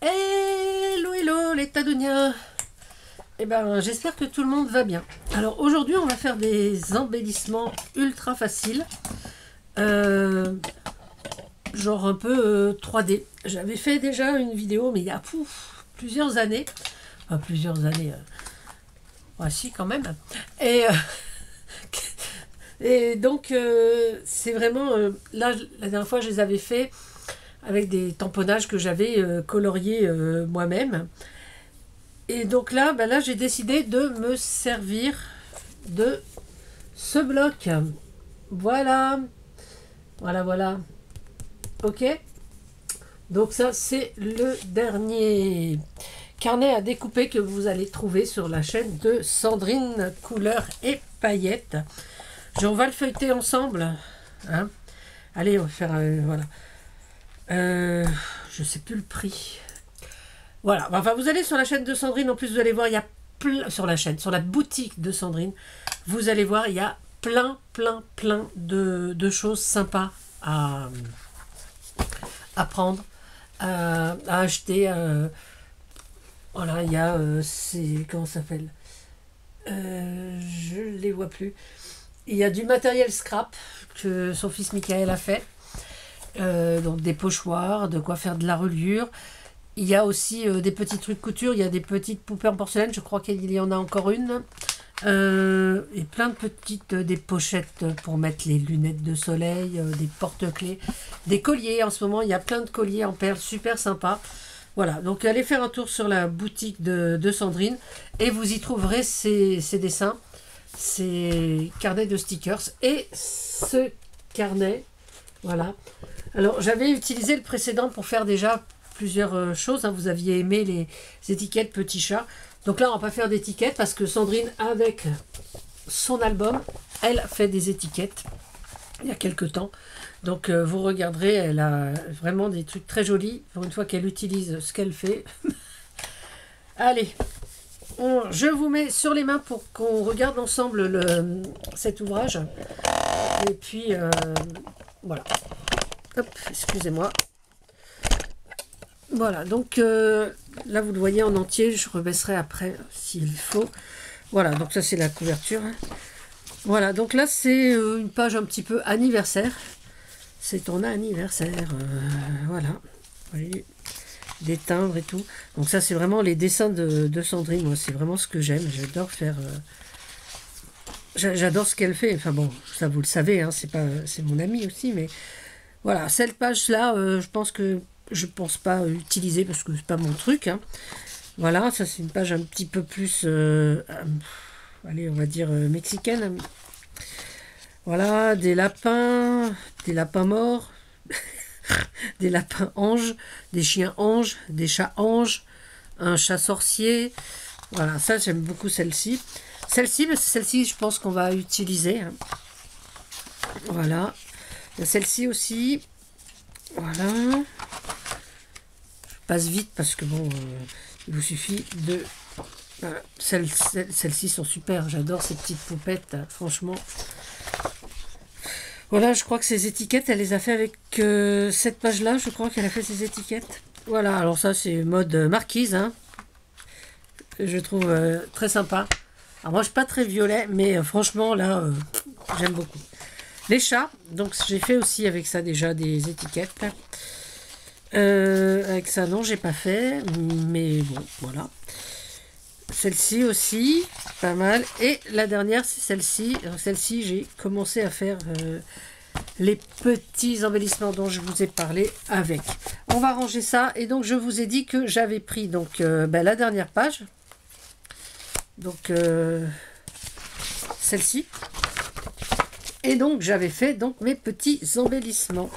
Hello, hello les Tadounia. Eh ben, j'espère que tout le monde va bien. Alors aujourd'hui, on va faire des embellissements ultra faciles. Genre un peu 3D. J'avais fait déjà une vidéo, mais il y a plusieurs années. Enfin, plusieurs années. Si, quand même. Et, et donc, c'est vraiment... là, la dernière fois, je les avais fait avec des tamponnages que j'avais coloriés moi-même. Et donc là, là j'ai décidé de me servir de ce bloc. Voilà. Voilà, voilà. Ok. Donc ça, c'est le dernier carnet à découper que vous allez trouver sur la chaîne de Sandrine Couleurs et Paillettes. On va le feuilleter ensemble. Hein. Allez, on va faire... voilà. Je sais plus le prix. Voilà, enfin vous allez sur la chaîne de Sandrine, en plus vous allez voir, il y a plein, sur la chaîne, sur la boutique de Sandrine, vous allez voir, il y a plein de choses sympas à prendre, à acheter. Voilà, il y a, comment ça s'appelle, je ne les vois plus. Il y a du matériel scrap que son fils Michael a fait, donc des pochoirs, de quoi faire de la reliure. Il y a aussi des petits trucs couture, il y a des petites poupées en porcelaine, je crois qu'il y en a encore une. Et plein de petites, des pochettes pour mettre les lunettes de soleil, des porte-clés, des colliers. En ce moment, il y a plein de colliers en perles, super sympa. Voilà, donc allez faire un tour sur la boutique de Sandrine et vous y trouverez ces dessins, ces carnets de stickers et ce carnet. Voilà. Alors, j'avais utilisé le précédent pour faire déjà plusieurs choses. Vous aviez aimé les étiquettes petits chats. Donc là, on va pas faire d'étiquettes parce que Sandrine, avec son album, elle fait des étiquettes il y a quelques temps. Donc vous regarderez, elle a vraiment des trucs très jolis pour une fois qu'elle utilise ce qu'elle fait. Allez, je vous mets sur les mains pour qu'on regarde ensemble cet ouvrage. Et puis, voilà. Hop, excusez-moi. Voilà, donc là vous le voyez en entier, je rebaisserai après s'il faut. Voilà, donc ça c'est la couverture. Hein. Voilà, donc là c'est une page un petit peu anniversaire. C'est ton anniversaire, voilà. Vous voyez, des timbres et tout. Donc ça c'est vraiment les dessins de Sandrine, moi c'est vraiment ce que j'aime, j'adore faire... j'adore ce qu'elle fait, enfin bon, ça vous le savez, hein, c'est mon amie aussi, mais voilà, cette page-là, je pense pas utiliser parce que c'est pas mon truc. Hein. Voilà, ça c'est une page un petit peu plus, allez, on va dire mexicaine. Voilà, des lapins morts, des lapins anges, des chiens anges, des chats anges, un chat sorcier. Voilà, ça j'aime beaucoup celle-ci. Celle-ci, je pense qu'on va utiliser. Hein. Voilà, celle-ci aussi. Voilà. Passe vite parce que bon, il vous suffit de... Voilà. Celles-ci sont super, j'adore ces petites poupettes, franchement. Voilà, je crois que ces étiquettes, elle les a fait avec cette page-là, je crois qu'elle a fait ces étiquettes. Voilà, alors ça c'est mode marquise, hein. Je trouve très sympa. Alors moi je suis pas très violet, mais franchement là, j'aime beaucoup. Les chats, donc j'ai fait aussi avec ça déjà des étiquettes. Avec ça, non, j'ai pas fait, mais bon, voilà. Celle-ci aussi, pas mal. Et la dernière, c'est celle-ci. Celle-ci, j'ai commencé à faire les petits embellissements dont je vous ai parlé avec. On va ranger ça. Et donc, je vous ai dit que j'avais pris donc la dernière page. Donc, celle-ci. Et donc, j'avais fait donc mes petits embellissements.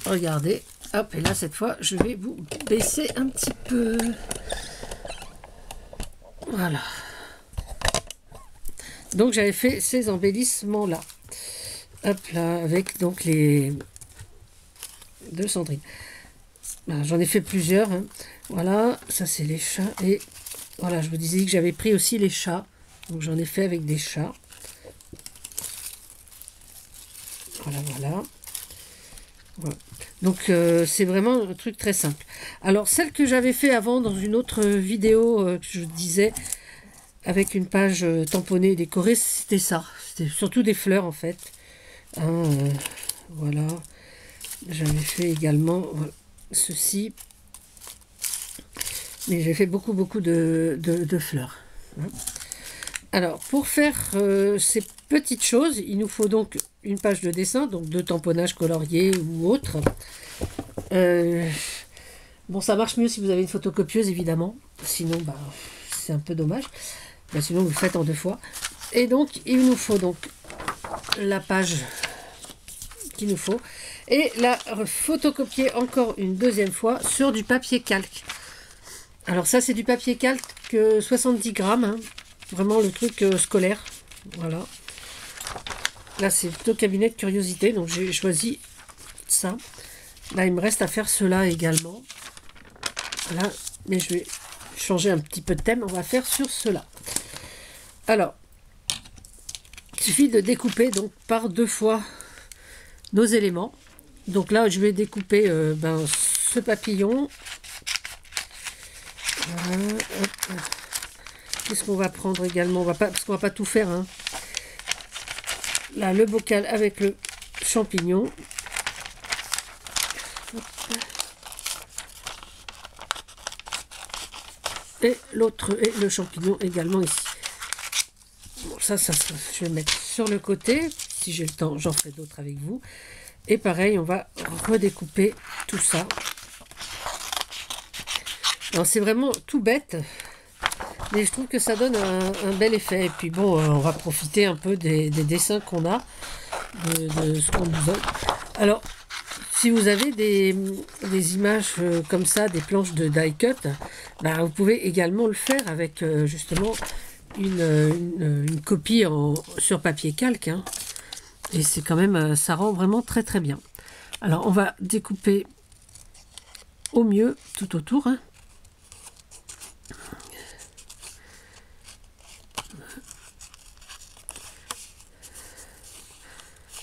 Regardez. Hop, et là, cette fois, je vais vous baisser un petit peu. Voilà. Donc, j'avais fait ces embellissements-là. Hop là, avec donc les deux Sandrine. J'en ai fait plusieurs. Hein. Voilà, ça c'est les chats. Et voilà, je vous disais que j'avais pris aussi les chats. Donc, j'en ai fait avec des chats. Voilà, voilà. Voilà. Donc c'est vraiment un truc très simple. Alors celle que j'avais fait avant dans une autre vidéo que je disais avec une page tamponnée et décorée, c'était ça. C'était surtout des fleurs en fait. Hein, voilà. J'avais fait également voilà, ceci. Mais j'ai fait beaucoup de fleurs. Hein. Alors pour faire ces petites choses, il nous faut donc une page de dessin, donc de tamponnage colorié ou autre. Bon, ça marche mieux si vous avez une photocopieuse, évidemment. Sinon, bah, c'est un peu dommage. Bah, sinon, vous le faites en 2 fois. Et donc, il nous faut donc la page qu'il nous faut. Et la photocopier encore une 2e fois sur du papier calque. Alors ça, c'est du papier calque 70 grammes. Hein. Vraiment le truc scolaire. Voilà. Là, c'est plutôt cabinet de curiosité. Donc, j'ai choisi ça. Là, il me reste à faire cela également. Voilà, mais je vais changer un petit peu de thème. On va faire sur cela. Alors, il suffit de découper donc par 2 fois nos éléments. Donc là, je vais découper ce papillon. Voilà, qu'est-ce qu'on va prendre également? On va pas, parce qu'on va pas tout faire. Hein. Là, le bocal avec le champignon. Et l'autre et le champignon également ici. Bon, ça, je vais le mettre sur le côté. Si j'ai le temps, j'en ferai d'autres avec vous. Et pareil, on va redécouper tout ça. Alors, c'est vraiment tout bête. Mais je trouve que ça donne un bel effet. Et puis bon, on va profiter un peu des dessins qu'on a. De ce qu'on nous donne. Alors, si vous avez des images comme ça, des planches de die cut, bah, vous pouvez également le faire avec justement une copie sur papier calque. Hein. Et c'est quand même, ça rend vraiment très très bien. Alors on va découper au mieux tout autour. Hein.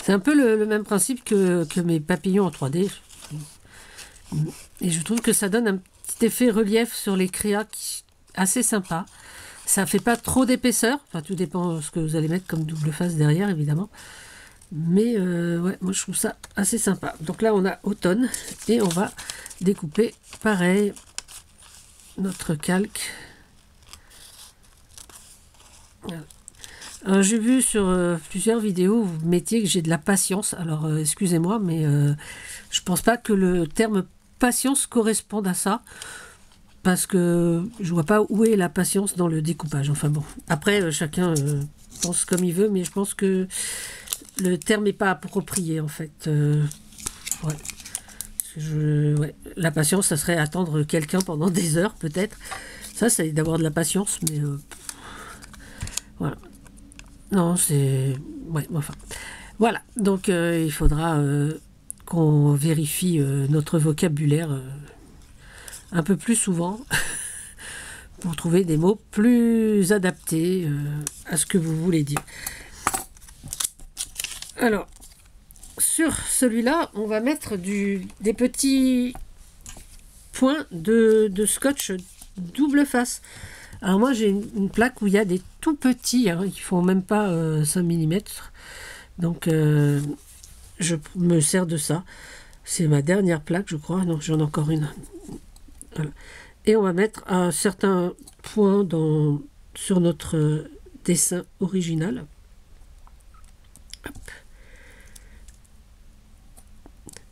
C'est un peu le même principe que mes papillons en 3D. Et je trouve que ça donne un petit effet relief sur les créas assez sympa. Ça fait pas trop d'épaisseur. Enfin, tout dépend de ce que vous allez mettre comme double face derrière, évidemment. Mais ouais, moi je trouve ça assez sympa. Donc là, on a automne. Et on va découper pareil notre calque. Voilà. J'ai vu sur plusieurs vidéos, vous mettiez que j'ai de la patience. Alors, excusez-moi, mais je pense pas que le terme patience corresponde à ça. Parce que je vois pas où est la patience dans le découpage. Enfin bon, après, chacun pense comme il veut, mais je pense que le terme n'est pas approprié, en fait. Ouais. Ouais. La patience, ça serait attendre quelqu'un pendant des heures, peut-être. Ça, c'est d'avoir de la patience, mais... voilà. Non, c'est... Ouais, enfin... Voilà, donc il faudra qu'on vérifie notre vocabulaire un peu plus souvent pour trouver des mots plus adaptés à ce que vous voulez dire. Alors, sur celui-là, on va mettre des petits points de scotch double face. Alors moi, j'ai une plaque où il y a des tout petits, hein, qui font même pas 5 mm. Donc, je me sers de ça. C'est ma dernière plaque, je crois. Donc, j'en ai encore une. Voilà. Et on va mettre un certain point sur notre dessin original. Hop.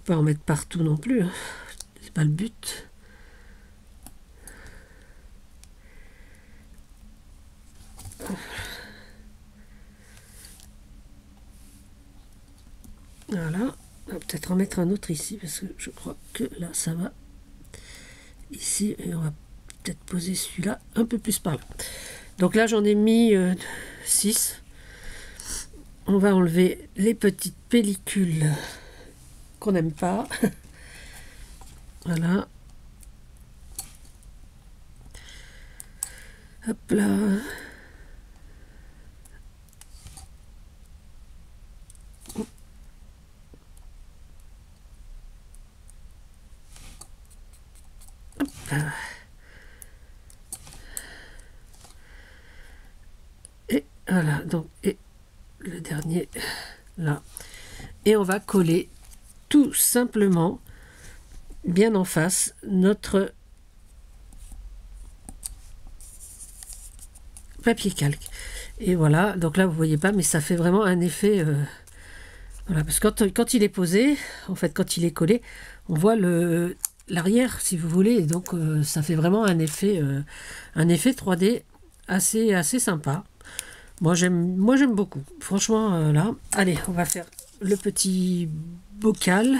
Pas en mettre partout non plus. Hein. C'est pas le but. Voilà. On va peut-être en mettre un autre ici parce que je crois que là ça va. Ici, et on va peut-être poser celui-là un peu plus par là. Donc là, j'en ai mis 6. On va enlever les petites pellicules qu'on n'aime pas. Voilà. Hop là. Voilà, donc, et le dernier, là. Et on va coller tout simplement, bien en face, notre papier calque. Et voilà, donc là, vous voyez pas, mais ça fait vraiment un effet... voilà, parce que quand il est posé, en fait, quand il est collé, on voit l'arrière, si vous voulez, et donc ça fait vraiment un effet 3D assez sympa. Moi j'aime beaucoup. Franchement, là. Allez, on va faire le petit bocal.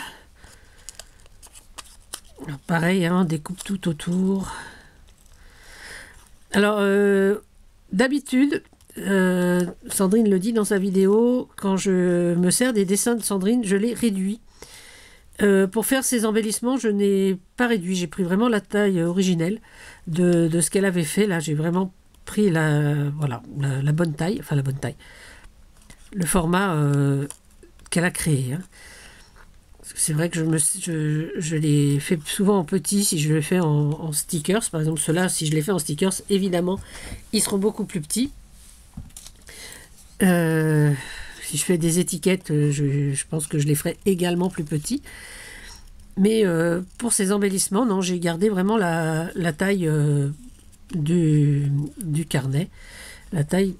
Alors, pareil, hein, on découpe tout autour. Alors, d'habitude, Sandrine le dit dans sa vidéo, quand je me sers des dessins de Sandrine, je les réduis. Pour faire ces embellissements, je n'ai pas réduit. J'ai pris vraiment la taille originelle de ce qu'elle avait fait. Là, j'ai vraiment pris la bonne taille, enfin la bonne taille, le format qu'elle a créé. Hein. C'est vrai que je l'ai fait souvent en petit, si je le fais en stickers. Par exemple, ceux-là, si je les fais en stickers, évidemment, ils seront beaucoup plus petits. Si je fais des étiquettes, je pense que je les ferai également plus petits. Mais pour ces embellissements, non, j'ai gardé vraiment la taille du carnet, la taille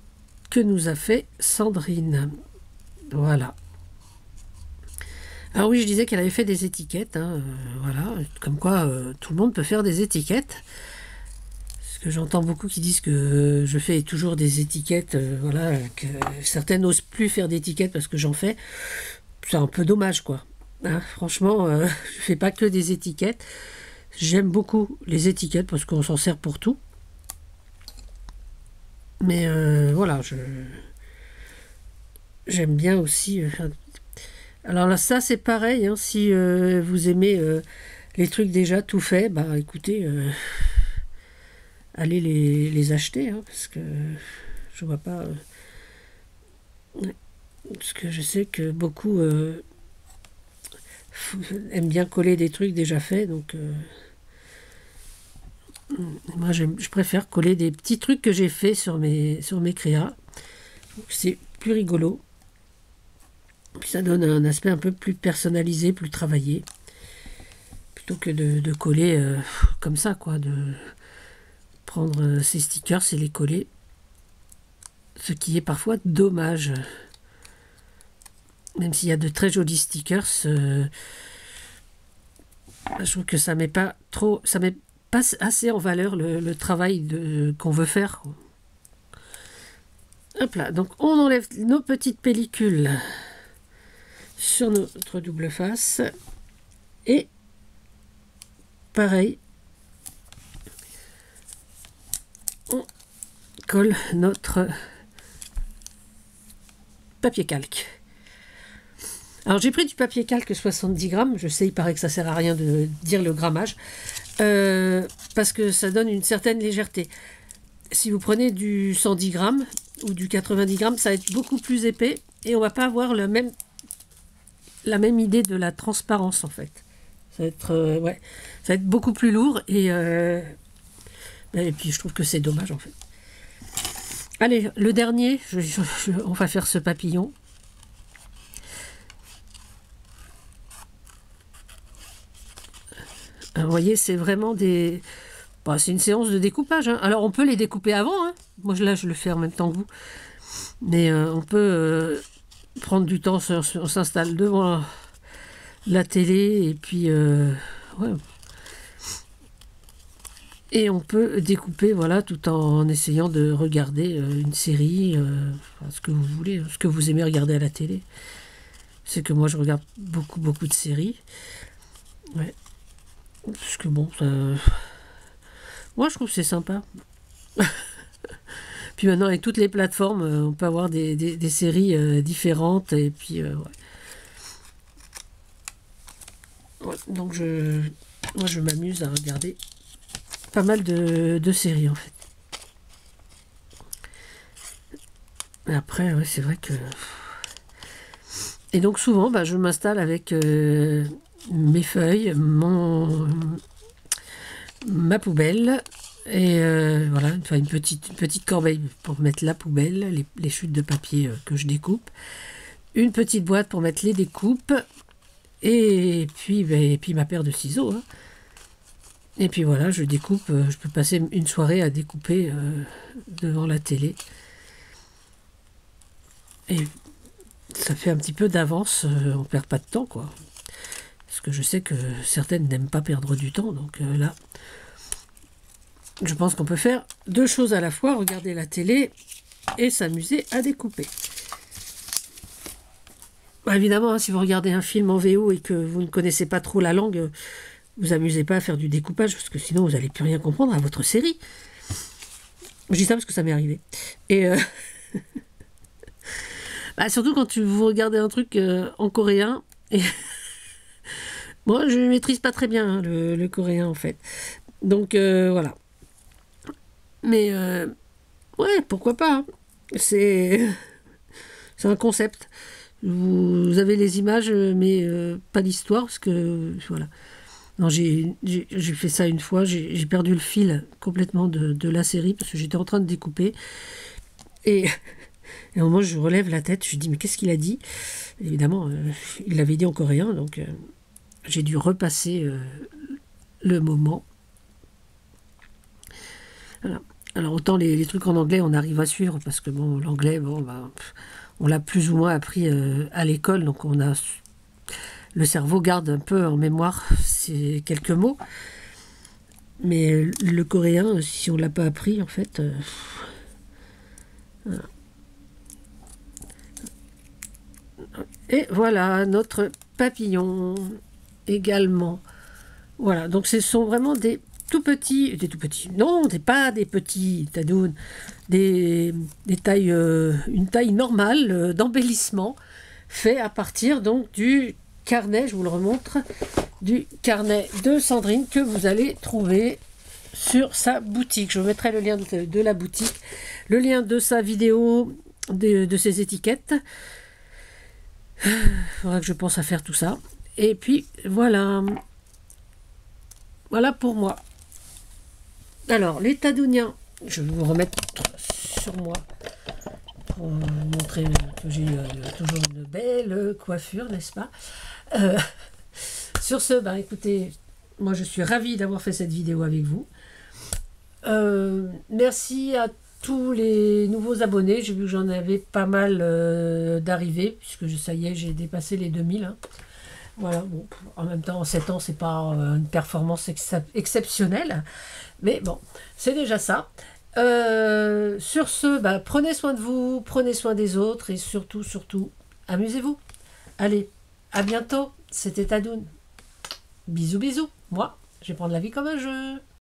que nous a fait Sandrine. Voilà. Alors oui, je disais qu'elle avait fait des étiquettes, hein, voilà, comme quoi tout le monde peut faire des étiquettes. Parce que j'entends beaucoup qui disent que je fais toujours des étiquettes, voilà, que certains n'osent plus faire d'étiquettes parce que j'en fais. C'est un peu dommage, quoi. Hein, franchement, je fais pas que des étiquettes. J'aime beaucoup les étiquettes parce qu'on s'en sert pour tout. Mais voilà, j'aime bien aussi faire... Alors là, ça c'est pareil, hein, si vous aimez les trucs déjà tout faits, bah écoutez, allez les acheter, hein, parce que je vois pas... parce que je sais que beaucoup aiment bien coller des trucs déjà faits, donc moi je préfère coller des petits trucs que j'ai faits sur mes créas. C'est plus rigolo. Puis ça donne un aspect un peu plus personnalisé, plus travaillé. Plutôt que de coller comme ça, quoi. De prendre ces stickers et les coller. Ce qui est parfois dommage. Même s'il y a de très jolis stickers, je trouve que ça met pas trop... Ça met pas assez en valeur le travail qu'on veut faire. Hop là, donc on enlève nos petites pellicules sur notre double face et pareil on colle notre papier calque. Alors j'ai pris du papier calque 70 grammes, je sais il paraît que ça sert à rien de dire le grammage parce que ça donne une certaine légèreté. Si vous prenez du 110 grammes ou du 90 grammes, ça va être beaucoup plus épais et on va pas avoir la même idée de la transparence en fait. Ça va être, ouais, ça va être beaucoup plus lourd et puis je trouve que c'est dommage en fait. Allez, le dernier, on va faire ce papillon. Alors, vous voyez, c'est vraiment des... Bon, c'est une séance de découpage. Hein. Alors on peut les découper avant. Hein. Moi là, je le fais en même temps que vous. Mais on peut... prendre du temps, on s'installe devant la télé et puis ouais. Et on peut découper voilà tout en essayant de regarder une série, ce que vous voulez, ce que vous aimez regarder à la télé. C'est que moi je regarde beaucoup de séries. Ouais. Parce que bon, ça... moi je trouve que c'est sympa. Puis maintenant avec toutes les plateformes, on peut avoir des séries différentes et puis ouais. Ouais, donc moi je m'amuse à regarder pas mal de séries en fait. Et après ouais, c'est vrai que... Et donc souvent bah, je m'installe avec mes feuilles, ma poubelle Et voilà, enfin, une petite corbeille pour mettre la poubelle, les chutes de papier que je découpe. Une petite boîte pour mettre les découpes. Et puis ma paire de ciseaux. Hein. Et puis voilà, je découpe. Je peux passer une soirée à découper devant la télé. Et ça fait un petit peu d'avance. On perd pas de temps, quoi. Parce que je sais que certaines n'aiment pas perdre du temps. Donc là, je pense qu'on peut faire deux choses à la fois. Regarder la télé et s'amuser à découper. Bah, évidemment, hein, si vous regardez un film en VO et que vous ne connaissez pas trop la langue, vous amusez pas à faire du découpage parce que sinon vous n'allez plus rien comprendre à votre série. Je dis ça parce que ça m'est arrivé. Et bah, surtout quand vous regardez un truc en coréen. Et moi, je ne maîtrise pas très bien hein, le coréen en fait. Donc voilà. Mais ouais, pourquoi pas. Hein. C'est un concept. Vous avez les images, mais pas l'histoire, parce que voilà. Non, j'ai fait ça une fois, j'ai perdu le fil complètement de la série, parce que j'étais en train de découper. Et à un moment, je relève la tête, je dis, mais qu'est-ce qu'il a dit? Évidemment, il l'avait dit en coréen, donc j'ai dû repasser le moment. Voilà. Alors, autant les trucs en anglais, on arrive à suivre, parce que bon, l'anglais, bon, bah, on l'a plus ou moins appris à l'école, donc le cerveau garde un peu en mémoire ces quelques mots. Mais le coréen, si on ne l'a pas appris, en fait... voilà. Et voilà, notre papillon également. Voilà, donc ce sont vraiment des tout petits, non, pas des petits tadounes, des tailles, une taille normale d'embellissement, fait à partir donc du carnet, je vous le remontre, du carnet de Sandrine que vous allez trouver sur sa boutique. Je vous mettrai le lien de la boutique, le lien de sa vidéo, de ses étiquettes. Il faudra que je pense à faire tout ça. Et puis voilà. Voilà pour moi. Alors, les tadouniens, je vais vous remettre sur moi pour vous montrer que j'ai toujours une belle coiffure, n'est-ce pas? Sur ce, écoutez, moi je suis ravie d'avoir fait cette vidéo avec vous. Merci à tous les nouveaux abonnés. J'ai vu que j'en avais pas mal d'arrivées, puisque ça y est, j'ai dépassé les 2000. Hein. Voilà, bon, en même temps, en 7 ans, c'est pas une performance exceptionnelle. Mais bon, c'est déjà ça. Sur ce, prenez soin de vous, prenez soin des autres et surtout, amusez-vous. Allez, à bientôt. C'était Tadoune. Bisous, bisous. Moi, je vais prendre la vie comme un jeu.